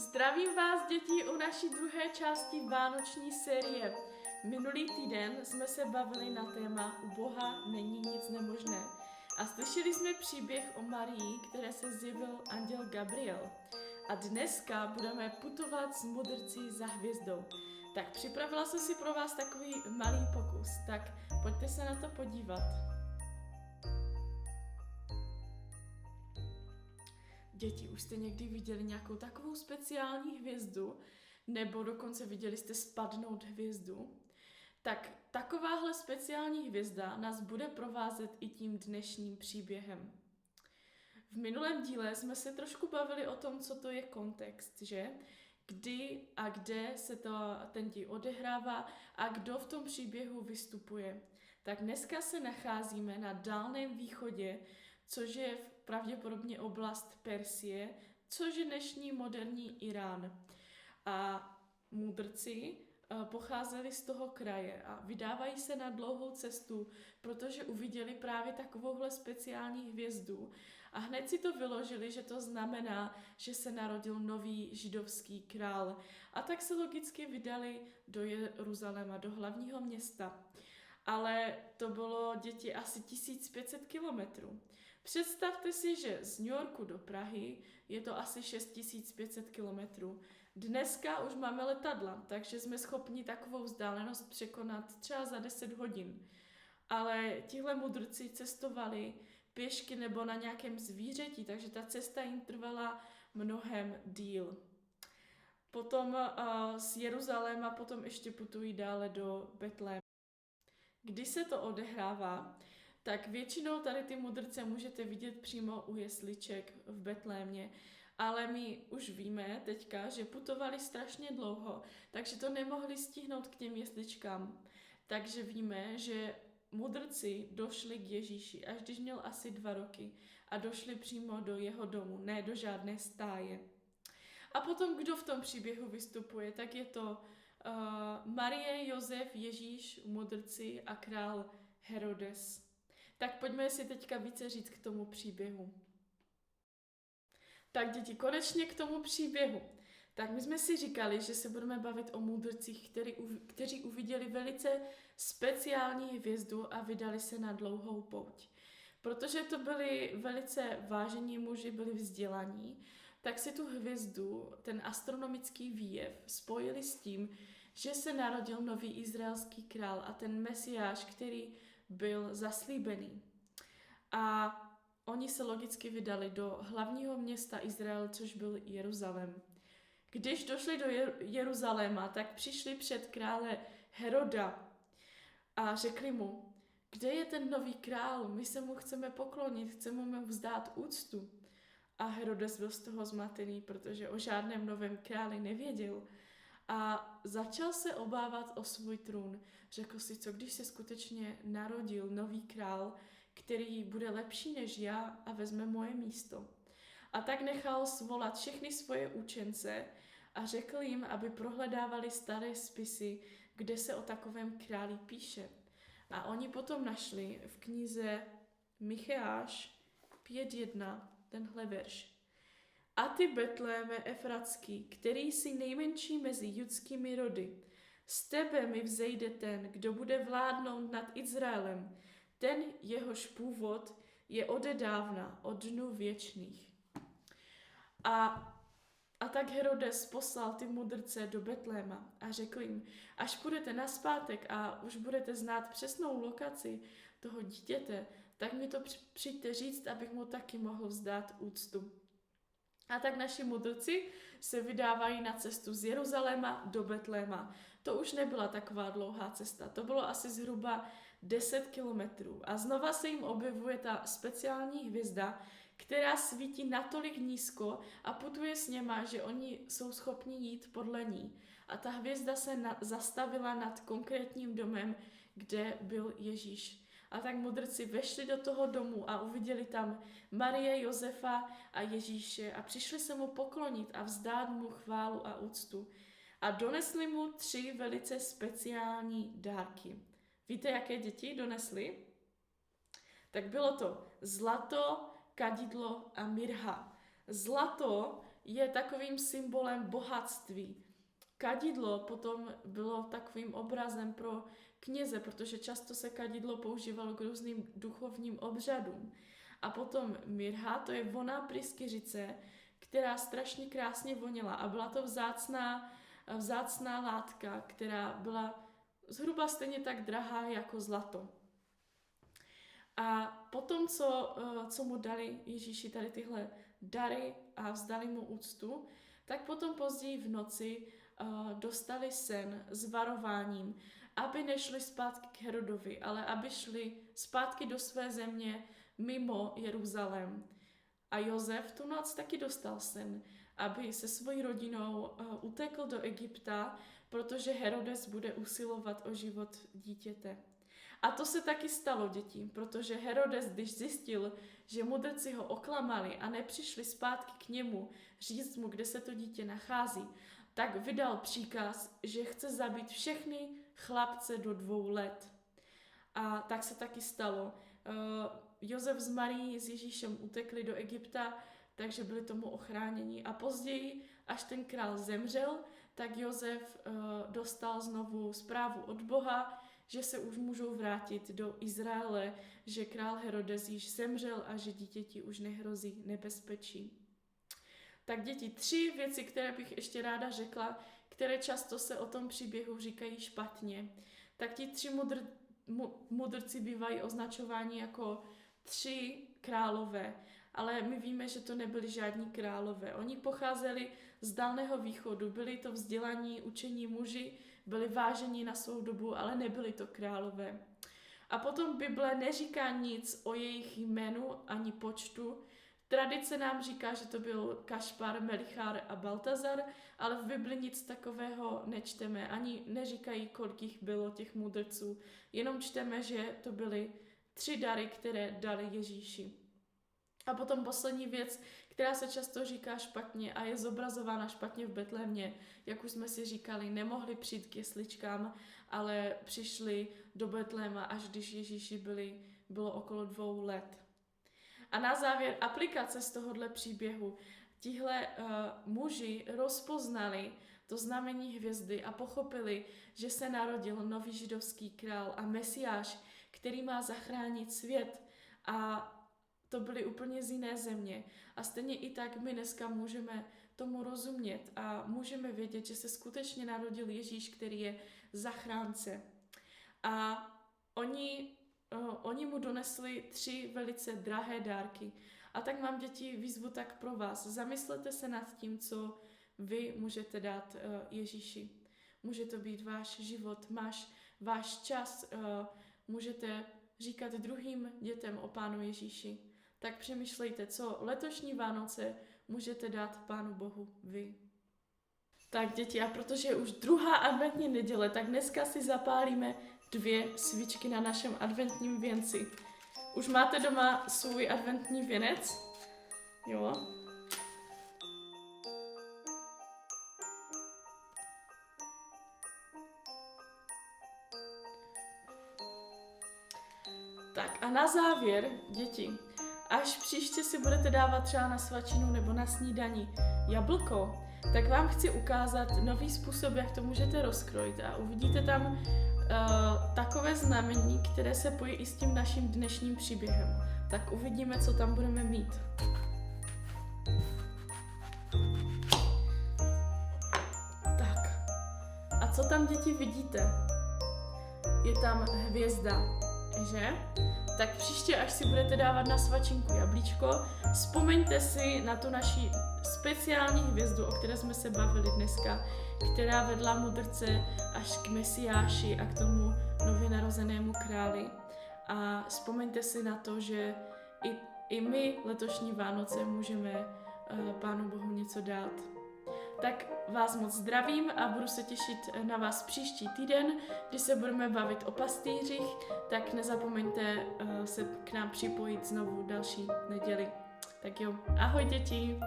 Zdravím vás, děti, u naší druhé části vánoční série. Minulý týden jsme se bavili na téma U Boha není nic nemožné. A slyšeli jsme příběh o Marii, které se zjevil anděl Gabriel. A dneska budeme putovat s mudrci za hvězdou. Tak připravila jsem si pro vás takový malý pokus, tak pojďte se na to podívat. Děti, už jste někdy viděli nějakou takovou speciální hvězdu, nebo dokonce viděli jste spadnout hvězdu? Tak takováhle speciální hvězda nás bude provázet i tím dnešním příběhem. V minulém díle jsme se trošku bavili o tom, co to je kontext, že? Kdy a kde se ten děj odehrává a kdo v tom příběhu vystupuje. Tak dneska se nacházíme na Dálném východě, což je pravděpodobně oblast Persie, což je dnešní moderní Irán. A mudrci pocházeli z toho kraje a vydávají se na dlouhou cestu, protože uviděli právě takovouhle speciální hvězdu a hned si to vyložili, že to znamená, že se narodil nový židovský král. A tak se logicky vydali do Jeruzaléma, do hlavního města. Ale to bylo, děti, asi 1500 kilometrů. Představte si, že z New Yorku do Prahy je to asi 6500 kilometrů. Dneska už máme letadla, takže jsme schopni takovou vzdálenost překonat třeba za 10 hodin. Ale tihle mudrci cestovali pěšky nebo na nějakém zvířeti, takže ta cesta jim trvala mnohem díl. Potom z Jeruzaléma potom ještě putují dále do Betléma. Když se to odehrává, tak většinou tady ty mudrce můžete vidět přímo u jesliček v Betlémě, ale my už víme teďka, že putovali strašně dlouho, takže to nemohli stihnout k těm jesličkám. Takže víme, že mudrci došli k Ježíši, až když měl asi 2 roky a došli přímo do jeho domu, ne do žádné stáje. A potom, kdo v tom příběhu vystupuje, tak je to Marie, Josef, Ježíš, mudrci a král Herodes. Tak pojďme si teďka více říct k tomu příběhu. Tak děti, konečně k tomu příběhu. Tak my jsme si říkali, že se budeme bavit o mudrcích, kteří uviděli velice speciální hvězdu a vydali se na dlouhou pouť. Protože to byli velice vážení muži, byli vzdělaní, tak si tu hvězdu, ten astronomický výjev, spojili s tím, že se narodil nový izraelský král a ten mesiáš, který byl zaslíbený. A oni se logicky vydali do hlavního města Izrael, což byl Jeruzalém. Když došli do Jeruzaléma, tak přišli před krále Heroda a řekli mu: kde je ten nový král? My se mu chceme poklonit, chceme mu vzdát úctu. A Herodes byl z toho zmatený, protože o žádném novém králi nevěděl. A začal se obávat o svůj trůn. Řekl si, co když se skutečně narodil nový král, který bude lepší než já a vezme moje místo. A tak nechal svolat všechny svoje učence a řekl jim, aby prohledávali staré spisy, kde se o takovém králi píše. A oni potom našli v knize Micheáš 5.1 tenhle verš. A ty, Betléme Efratský, který jsi nejmenší mezi judskými rody, z tebe mi vzejde ten, kdo bude vládnout nad Izraelem, ten jehož původ je odedávna, od dnů věčných. A tak Herodes poslal ty mudrce do Betléma a řekl jim, až půjdete nazpátek a už budete znát přesnou lokaci toho dítěte, tak mi to přijďte říct, abych mu taky mohl vzdát úctu. A tak naši mudrci se vydávají na cestu z Jeruzaléma do Betléma. To už nebyla taková dlouhá cesta, to bylo asi zhruba 10 kilometrů. A znova se jim objevuje ta speciální hvězda, která svítí natolik nízko a putuje s něma, že oni jsou schopni jít podle ní. A ta hvězda se zastavila nad konkrétním domem, kde byl Ježíš. A tak mudrci vešli do toho domu a uviděli tam Marie, Josefa a Ježíše a přišli se mu poklonit a vzdát mu chválu a úctu. A donesli mu 3 velice speciální dárky. Víte, jaké děti donesli? Tak bylo to zlato, kadidlo a mirha. Zlato je takovým symbolem bohatství. Kadidlo potom bylo takovým obrazem pro kněze, protože často se kadidlo používalo k různým duchovním obřadům. A potom mirha, to je vonná pryskyřice, která strašně krásně voněla a byla to vzácná látka, která byla zhruba stejně tak drahá jako zlato. A potom, co mu dali Ježíši tady tyhle dary a vzdali mu úctu, tak potom později v noci dostali sen s varováním, aby nešli zpátky k Herodovi, ale aby šli zpátky do své země mimo Jeruzalém. A Josef tu noc taky dostal sen, aby se svojí rodinou utekl do Egypta, protože Herodes bude usilovat o život dítěte. A to se taky stalo, děti, protože Herodes, když zjistil, že mudrci ho oklamali a nepřišli zpátky k němu říct mu, kde se to dítě nachází, tak vydal příkaz, že chce zabít všechny chlapce do 2 let. A tak se taky stalo. Josef s Marií s Ježíšem utekli do Egypta, takže byli tomu ochráněni. A později, až ten král zemřel, tak Josef dostal znovu zprávu od Boha, že se už můžou vrátit do Izraele, že král Herodes již zemřel a že dítěti už nehrozí nebezpečí. Tak děti, 3 věci, které bych ještě ráda řekla, které často se o tom příběhu říkají špatně. Tak ti 3 mudrci bývají označováni jako 3 králové, ale my víme, že to nebyli žádní králové. Oni pocházeli z Dálného východu, byli to vzdělaní, učení muži, byli vážení na svou dobu, ale nebyli to králové. A potom Bible neříká nic o jejich jménu ani počtu. Tradice nám říká, že to byl Kašpar, Melichár a Baltazar, ale v Bibli nic takového nečteme, ani neříkají, kolik jich bylo těch mudrců. Jenom čteme, že to byly 3 dary, které dali Ježíši. A potom poslední věc, která se často říká špatně a je zobrazována špatně v Betlémě, jak už jsme si říkali, nemohli přijít k jesličkám, ale přišli do Betléma, až když Ježíši bylo okolo 2 let. A na závěr aplikace z tohohle příběhu. Tihle muži rozpoznali to znamení hvězdy a pochopili, že se narodil nový židovský král a Mesiáš, který má zachránit svět. A to byly úplně z jiné země. A stejně i tak my dneska můžeme tomu rozumět a můžeme vědět, že se skutečně narodil Ježíš, který je zachránce. A oni mu donesli 3 velice drahé dárky. A tak mám, děti, výzvu tak pro vás. Zamyslete se nad tím, co vy můžete dát Ježíši. Může to být váš život, váš čas, můžete říkat druhým dětem o Pánu Ježíši. Tak přemýšlejte, co letošní Vánoce můžete dát Pánu Bohu vy. Tak, děti, a protože je už 2. adventní neděle, tak dneska si zapálíme 2 svíčky na našem adventním věnci. Už máte doma svůj adventní věnec? Jo? Tak a na závěr, děti, až příště si budete dávat třeba na svačinu nebo na snídani jablko, tak vám chci ukázat nový způsob, jak to můžete rozkrojit a uvidíte tam takové znamení, které se pojí i s tím naším dnešním příběhem. Tak uvidíme, co tam budeme mít. Tak. A co tam, děti, vidíte? Je tam hvězda, že? Tak příště, až si budete dávat na svačinku jablíčko, vzpomeňte si na tu naši speciální hvězdu, o které jsme se bavili dneska, která vedla mudrce až k Mesiáši a k tomu nově narozenému králi. A vzpomeňte si na to, že i my letošní Vánoce můžeme Pánu Bohu něco dát. Tak vás moc zdravím a budu se těšit na vás příští týden, kdy se budeme bavit o pastýřích, tak nezapomeňte se k nám připojit znovu další neděli. Tak jo, ahoj, děti!